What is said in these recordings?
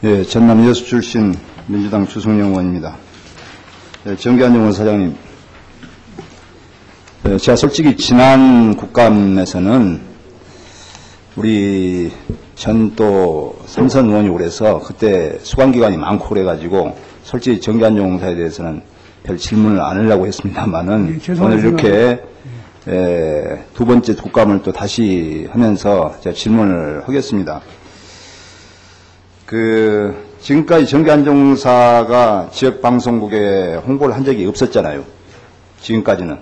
예, 전남 여수 출신 민주당 주승용 의원입니다. 예, 정기환 전 사장님, 제가 솔직히 지난 국감에서는 우리 전 또 삼선 의원이 그래서 그때 수감기간이 많고 그래가지고 솔직히 정기환 용사에 대해서는 별 질문을 안 하려고 했습니다만은 오늘 이렇게 두 번째 국감을 또 다시 하면서 제가 질문을 하겠습니다. 지금까지 정기환종사가 지역방송국에 홍보를 한 적이 없었잖아요. 지금까지는.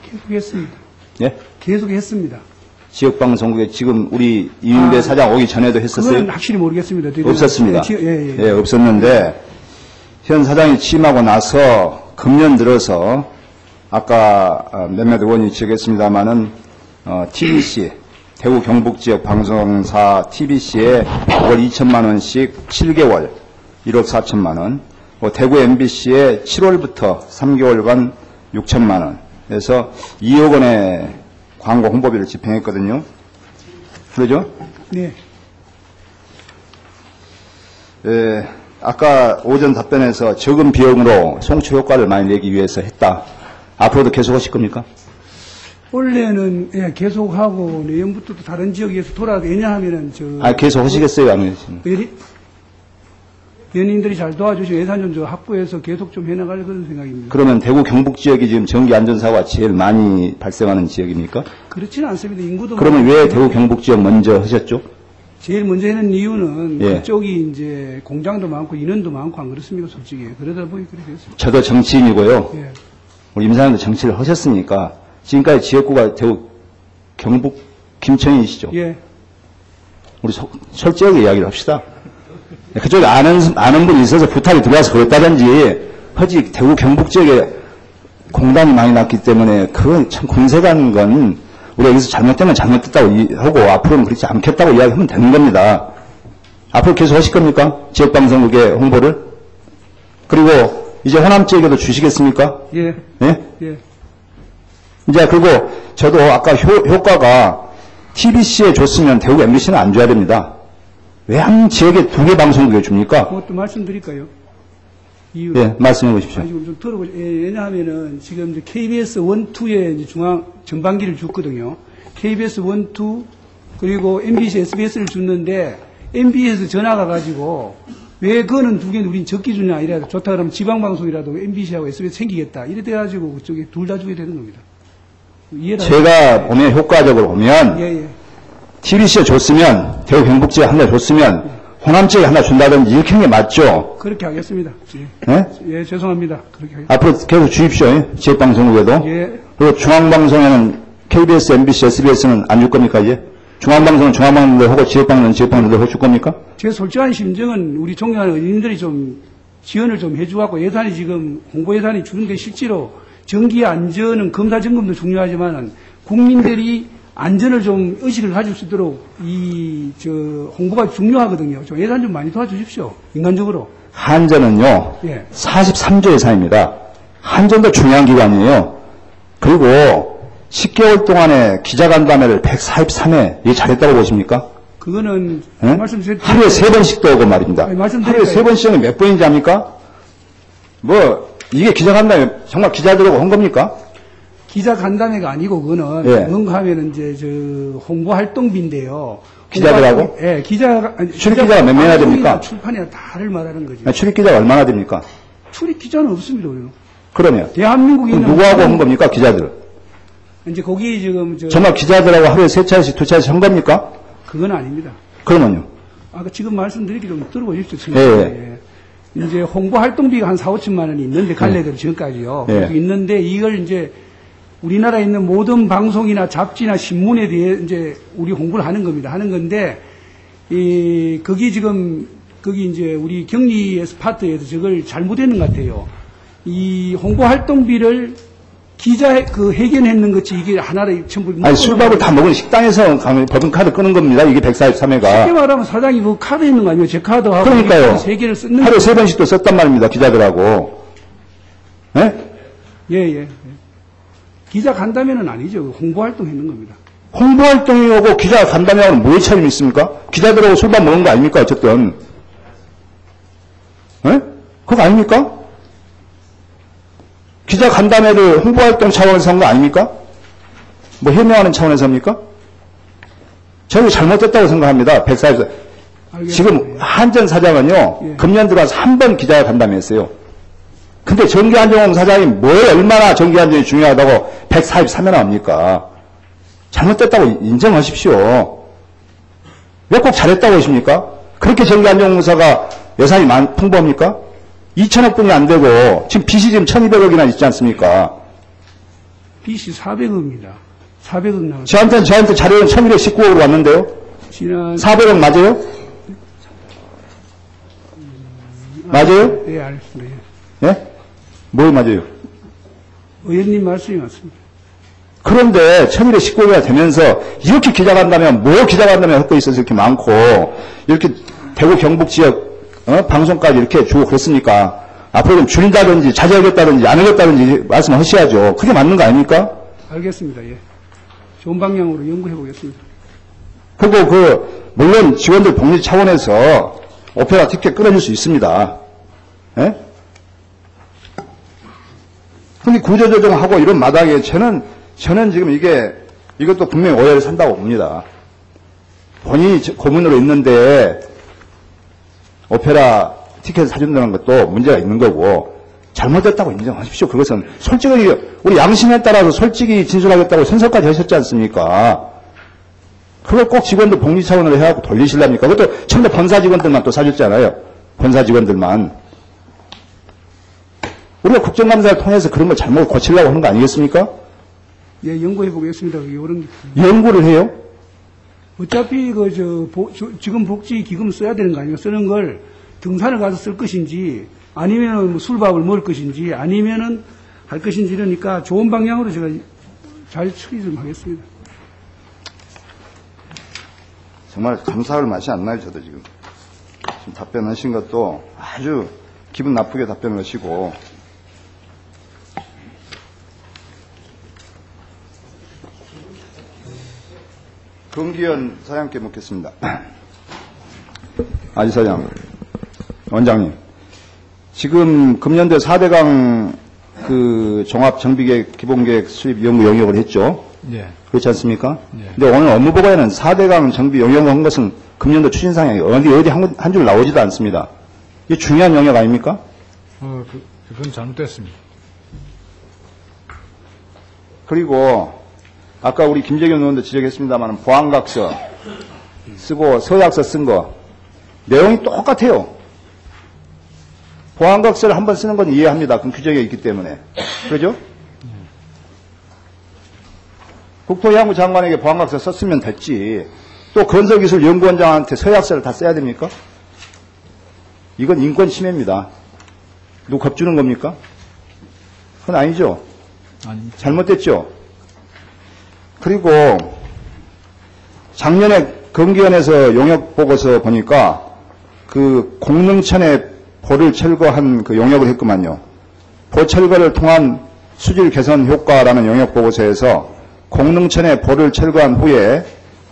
계속 했습니다. 예? 계속 했습니다. 지역방송국에 지금 우리 이윤배 사장 오기 전에도 했었어요? 그건 확실히 모르겠습니다. 없었습니다. 예. 예, 없었는데 현 사장이 취임하고 나서 금년 들어서 아까 몇몇 의원이 지적했습니다마는 TBC 대구 경북 지역 방송사 TBC에 월 2천만 원씩 7개월 1억 4천만 원, 대구 MBC에 7월부터 3개월간 6천만 원, 그래서 2억 원의 광고 홍보비를 집행했거든요. 그러죠? 네. 예, 아까 오전 답변에서 적은 비용으로 송출 효과를 많이 내기 위해서 했다. 앞으로도 계속 하실 겁니까? 원래는 예, 계속하고 내년부터 또 다른 지역에서 왜냐하면은 계속 하시겠어요, 안 하시겠어요? 연인들이 잘 도와주시고 예산 좀 확보해서 계속 좀 해나갈 그런 생각입니다. 그러면 대구 경북 지역이 지금 전기 안전사고가 제일 많이 발생하는 지역입니까? 그렇지는 않습니다. 인구도. 그러면 왜 대구 경북 지역 먼저 하셨죠? 제일 먼저 하는 이유는 예. 그쪽이 이제 공장도 많고 인원도 많고 안 그렇습니까, 솔직히. 그러다 보니 그렇게 됐습니다. 저도 정치인이고요. 예. 우리 임 사장님도 정치를 하셨으니까 지금까지 지역구가 대구 경북 김천이시죠? 예. 우리 솔직하게 이야기를 합시다. 그쪽에 아는 분이 있어서 부탁이 들어와서 그랬다든지, 허지 대구 경북 지역에 공단이 많이 났기 때문에 그건 참 공세가는 건 우리가 여기서 잘못되면 잘못됐다고 하고 앞으로는 그렇지 않겠다고 이야기하면 되는 겁니다. 앞으로 계속 하실 겁니까? 지역방송국의 홍보를? 그리고 이제 호남 지역에도 주시겠습니까? 예. 예? 예. 이제 그리고 저도 아까 효과가 TBC에 줬으면 대구 MBC는 안 줘야 됩니다. 왜 한 지역에 2개 방송국에 줍니까? 그것도 말씀드릴까요? 이유. 예, 말씀해 보십시오. 지금 좀 들어보죠. 예, 왜냐하면은 지금 이제 KBS 1, 2에 이제 중앙 전반기를 줬거든요. KBS 1, 2 그리고 MBC, SBS를 줬는데 MBC에서 전화가 가지고 왜 그거는 2개는 우린 적기준이 아니라 좋다 그러면 지방방송이라도 MBC하고 SBS 생기겠다. 이래 돼가지고 그쪽에 둘 다 주게 되는 겁니다. 제가 보면 효과적으로 보면 예. TBC에 줬으면 대구 경북 지역 하나 줬으면 호남 지역에 하나 준다든지 이렇게 하는 게 맞죠? 그렇게 하겠습니다. 예, 예? 예 죄송합니다. 그렇게 하겠습니다. 앞으로 계속 주십시오. 지역방송국에도. 예. 그리고 중앙방송에는 KBS, MBC, SBS는 안 줄 겁니까 이제? 중앙방송은 중앙방송대로 하고 지역방송은 지역방송대로 해줄 겁니까? 제 솔직한 심정은 우리 존경하는 의원님들이 좀 지원을 좀 해주고 예산이 지금 홍보 예산이 주는데 실제로 정기 안전은 검사 점검도 중요하지만 국민들이 안전을 좀 의식을 가질 수 있도록 홍보가 중요하거든요. 좀 예산 좀 많이 도와주십시오. 인간적으로. 한전은요. 예. 43조 예산입니다. 한전도 중요한 기관이에요. 그리고 10개월 동안에 기자간담회를 143회 이게 잘했다고 보십니까? 그거는 예? 말씀드렸죠. 하루에 3번씩도 오고 말입니다. 아니, 하루에 3번씩은 몇 번인지 압니까? 이게 기자간담회 정말 기자들하고 한 겁니까? 기자 간담회가 아니고 그거는 예. 뭔가 하면은 이제 홍보 활동비인데요. 기자들하고? 예, 출입기자가 몇 명이나 됩니까? 출판이나 다를 말하는 거지. 출입기자가 얼마나 됩니까? 출입 기자는 없습니다, 우리는. 그러면 대한민국에 있는 누구하고 한 겁니까? 기자들. 이제 거기 지금 정말 기자들하고 하루에 3차례씩 2차례씩 한 겁니까? 그건 아닙니다. 그러면요. 아까 지금 말씀드리기 좀 들어보십시오. 예. 이제 홍보 활동비가 한 4, 5천만 원이 있는데 갈래들 지금까지요. 예. 있는데 이걸 이제 우리나라에 있는 모든 방송이나 잡지나 신문에 대해 이제 우리 홍보를 하는 겁니다. 하는 건데 거기 이제 우리 격리에서 파트에서 저걸 잘못했는 것 같아요. 이 홍보 활동비를 기자 해견했는 것이 이게 하나를 전부. 아니, 술밥을 다 먹은 식당에서 가면 법인카드 끄는 겁니다. 이게 143회가. 쉽게 말하면 사장이 그 카드 있는 거 아니에요? 제 카드하고. 그러니까요. 3개를 쓰는. 하루에 3번씩도 썼단 말입니다. 기자들하고. 예? 예. 기자 간담회는 아니죠. 홍보 활동 했는 겁니다. 홍보활동이 오고 기자 간담회하고는 뭐의 차이가 있습니까? 기자들하고 술밥 먹는 거 아닙니까? 어쨌든. 예? 그거 아닙니까? 기자 간담회를 홍보활동 차원에서 한 거 아닙니까? 뭐 해명하는 차원에서입니까? 저는 잘못됐다고 생각합니다. 140사. 지금 한전 사장은요, 예. 금년 들어와서 한 번 기자 간담회 했어요. 근데 정기한종 사장이 뭘 얼마나 정기한종이 중요하다고 143회 나옵니까? 잘못됐다고 인정하십시오. 왜 꼭 잘했다고 하십니까? 그렇게 정기한종사가 예산이 풍부합니까? 2천억 분이 안 되고 지금 빚이 지금 1,200억이나 있지 않습니까? 빚이 400억입니다. 400억 나왔어요. 저한테 자료는 1,219억으로 왔는데요? 지난 400억 맞아요? 맞아요? 예, 알겠습니다. 예? 뭘 맞아요? 의원님 말씀이 맞습니다. 그런데 1,219억이나 되면서 이렇게 기자간담회면 뭐 기자간담회 할 거 있어서 이렇게 많고 이렇게 대구 경북 지역 방송까지 이렇게 주고 그랬습니까? 앞으로 좀 줄인다든지 자제하겠다든지 안 하겠다든지 말씀하셔야죠. 그게 맞는 거 아닙니까? 알겠습니다. 예. 좋은 방향으로 연구해 보겠습니다. 그리고 물론 직원들 복리 차원에서 오페라 티켓 끊어줄 수 있습니다. 예? 근데 구조조정하고 이런 마당에 저는 지금 이것도 분명히 오해를 산다고 봅니다. 본인이 고문으로 있는데 오페라 티켓을 사준다는 것도 문제가 있는 거고 잘못됐다고 인정하십시오. 그것은 솔직히 우리 양심에 따라서 솔직히 진술하겠다고 선서까지 하셨지 않습니까? 그걸 꼭 직원들 복리 차원으로 해갖고 돌리시랍니까? 그것도 처음에 본사 직원들만 또 사줬잖아요. 본사 직원들만. 우리가 국정감사를 통해서 그런 걸 잘못 고치려고 하는 거 아니겠습니까? 예, 연구해 보겠습니다. 이런 연구를 해요? 어차피 지금 복지 기금 써야 되는 거 아니에요? 쓰는 걸 등산을 가서 쓸 것인지 아니면은 술밥을 먹을 것인지 아니면은 할 것인지 이러니까 좋은 방향으로 제가 잘 처리 좀 하겠습니다. 정말 감사할 맛이 안 나요, 저도 지금 답변하신 것도 아주 기분 나쁘게 답변을 하시고. 금기현 사장님께 묻겠습니다. 아지 사장, 원장님. 지금 금년도 4대강 종합정비계획 기본계획 수립 연구 용역을 했죠. 예. 그렇지 않습니까? 예. 근데 오늘 업무보고에는 4대강 정비 용역을 한 것은 금년도 추진사항이 어디 한 줄 나오지도 않습니다. 이게 중요한 영역 아닙니까? 그건 잘못됐습니다. 그리고 아까 우리 김재경 의원도 지적했습니다만 보안각서 쓰고 서약서 쓴 거 내용이 똑같아요. 보안각서를 한번 쓰는 건 이해합니다. 그럼 규정이 있기 때문에. 그러죠? 국토해양부 장관에게 보안각서 썼으면 됐지. 또 건설기술연구원장한테 서약서를 다 써야 됩니까? 이건 인권 침해입니다. 누구 겁주는 겁니까? 그건 아니죠. 아닙니다. 잘못됐죠. 그리고 작년에 금기원에서 용역 보고서 보니까 그 공릉천에 보를 철거한 그 용역을 했구만요. 보 철거를 통한 수질 개선 효과라는 용역 보고서에서 공릉천에 보를 철거한 후에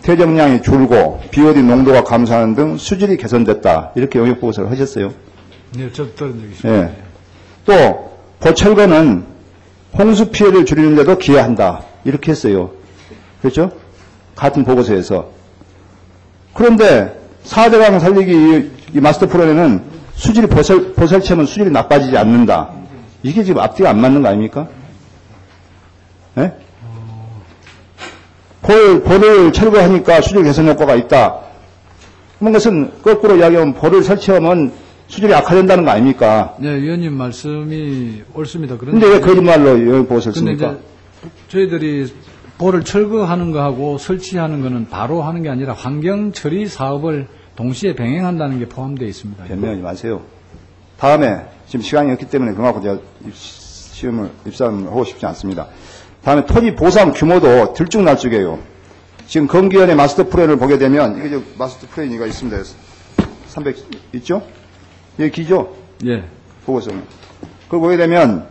퇴적량이 줄고 BOD 농도가 감소하는 등 수질이 개선됐다. 이렇게 용역 보고서를 하셨어요. 네, 저도 들은 적이 있습니다. 예. 또 보철거는 홍수 피해를 줄이는 데도 기여한다. 이렇게 했어요. 그렇죠? 같은 보고서에서. 그런데 4대강 살리기 이 마스터 프로에는 수질이 보살처면 수질이 나빠지지 않는다. 이게 지금 앞뒤가 안 맞는 거 아닙니까? 예? 볼을 철거하니까 수질 개선 효과가 있다. 그런 것은 거꾸로 이야기하면 볼을 설치하면 수질이 악화된다는 거 아닙니까? 네, 위원님 말씀이 옳습니다. 그런데 왜 거짓말로 여기 보고서를 근데 씁니까? 이제 저희들이 볼을 철거하는 거하고 설치하는 거는 바로 하는 게 아니라 환경 처리 사업을 동시에 병행한다는 게 포함되어 있습니다. 변명하지 마세요. 다음에 지금 시간이 없기 때문에 그만큼 제가 입사하고 싶지 않습니다. 다음에 토지 보상 규모도 들쭉날쭉해요. 지금 건기원의 마스터 플랜을 보게 되면 이게 저 마스터 플랜이가 있습니다. 300 있죠? 여기 기죠? 예. 보고서는. 그걸 보게 되면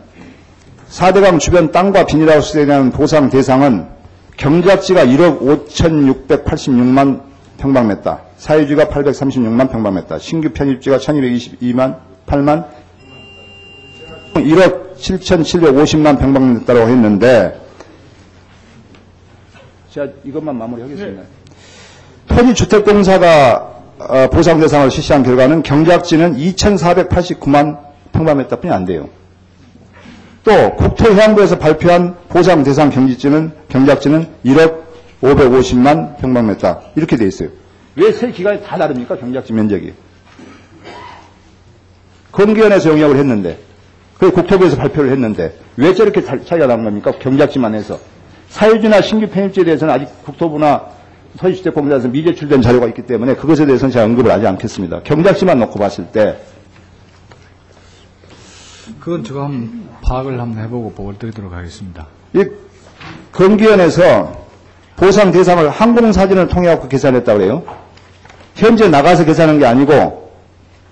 4대강 주변 땅과 비닐하우스에 대한 보상 대상은 경작지가 1억 5,686만 평방미터, 사유지가 836만 평방미터, 신규 편입지가 1,222만 8만 1억 7,750만 평방미터라고 했는데 제가 이것만 마무리하겠습니다. 토지주택공사가 보상 대상을 실시한 결과는 경작지는 2,489만 평방미터뿐이 안 돼요. 또 국토해양부에서 발표한 보상 대상 경작지는 1억 550만 평방미터 이렇게 돼 있어요. 왜 세 기관이 다 다릅니까? 경작지 면적이. 건기원에서 용역을 했는데 그리고 국토부에서 발표를 했는데 왜 저렇게 차이가 나는 겁니까? 경작지만 해서. 사유지나 신규 편입지에 대해서는 아직 국토부나 토지주택공사에서 미제출된 자료가 있기 때문에 그것에 대해서는 제가 언급을 하지 않겠습니다. 경작지만 놓고 봤을 때 그건 제가 한번 파악을 한번 해보고 보고를 드리도록 하겠습니다. 이 건기원에서 보상 대상을 항공사진을 통해 갖고 계산했다고 그래요. 현재 나가서 계산한 게 아니고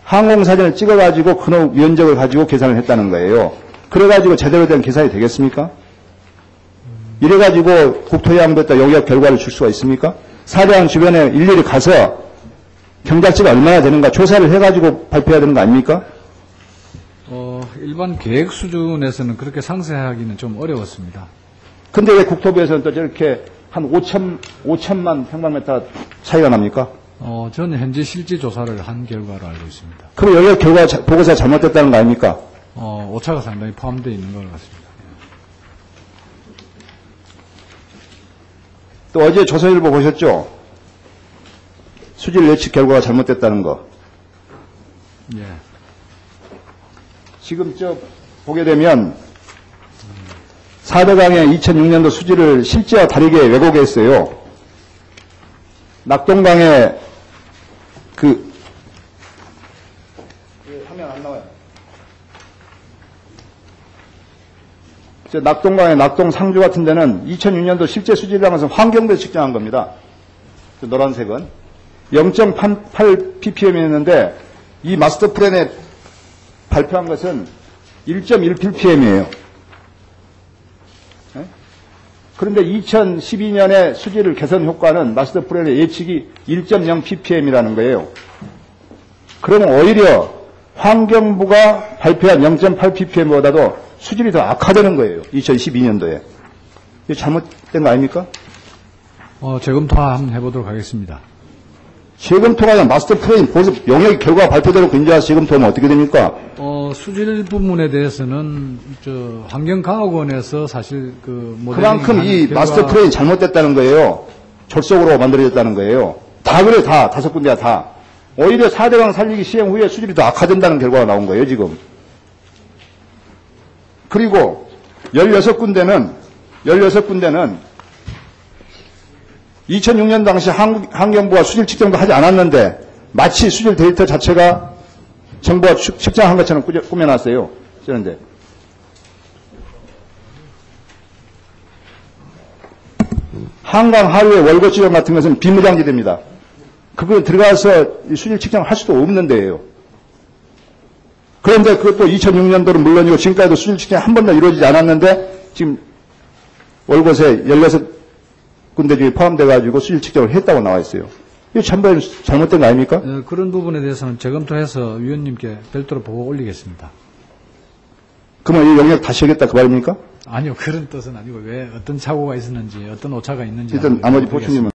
항공사진을 찍어가지고 그 면적을 가지고 계산을 했다는 거예요. 그래가지고 제대로 된 계산이 되겠습니까? 이래가지고 국토해양부에다 용역 결과를 줄 수가 있습니까? 사대항 주변에 일일이 가서 경작지가 얼마나 되는가 조사를 해가지고 발표해야 되는 거 아닙니까? 일반 계획 수준에서는 그렇게 상세하기는 좀 어려웠습니다. 근데 왜 국토부에서는 또 저렇게 한 5천만 평방미터 차이가 납니까? 저는 현재 실제 조사를 한 결과로 알고 있습니다. 그럼 용역 결과 보고서가 잘못됐다는 거 아닙니까? 오차가 상당히 포함되어 있는 것 같습니다. 또 어제 조선일보 보셨죠? 수질 예측 결과가 잘못됐다는 거. 예. 지금 보게 되면 4대강의 2006년도 수질을 실제와 다르게 왜곡했어요. 낙동강의 화면 안 나와요. 낙동강의 낙동 상주 같은 데는 2006년도 실제 수질량에서 환경부에서 측정한 겁니다. 노란색은 0.88 ppm이었는데 이 마스터 플랜에 발표한 것은 1.1 ppm이에요. 그런데 2012년에 수질 개선 효과는 마스터 플랜의 예측이 1.0 ppm이라는 거예요. 그러면 오히려 환경부가 발표한 0.8 ppm보다도 수질이 더 악화되는 거예요. 2012년도에. 이게 잘못된 거 아닙니까? 재검토 한번 해보도록 하겠습니다. 재검토가 아니라 마스터 플랜 용역 결과 발표대로 근저와서 재검토하면 어떻게 됩니까? 수질 부분에 대해서는 환경과학원에서 사실 그만큼 이 마스터 플랜이 잘못됐다는 거예요. 졸속으로 만들어졌다는 거예요. 다 그래, 다. 5군데야 다. 오히려 4대강 살리기 시행 후에 수질이 더 악화된다는 결과가 나온 거예요, 지금. 그리고 16군데는 2006년 당시 환경부가 수질 측정도 하지 않았는데 마치 수질 데이터 자체가 정부가 측정한 것처럼 꾸며놨어요. 그런데 한강 하류의 월고 지점 같은 것은 비무장지대입니다. 그거 들어가서 수질 측정을 할 수도 없는 데예요. 그런데 그것도 2006년도는 물론이고 지금까지도 수질 측정이 한 번도 이루어지지 않았는데 지금 월곶에 16군데 중에 포함돼가지고 수질 측정을 했다고 나와 있어요. 이거 전부 잘못된 거 아닙니까? 그런 부분에 대해서는 재검토해서 위원님께 별도로 보고 올리겠습니다. 그러면 이 용역 다시 하겠다 그 말입니까? 아니요, 그런 뜻은 아니고 왜 어떤 착오가 있었는지 어떤 오차가 있는지 일단 나머지 보충님은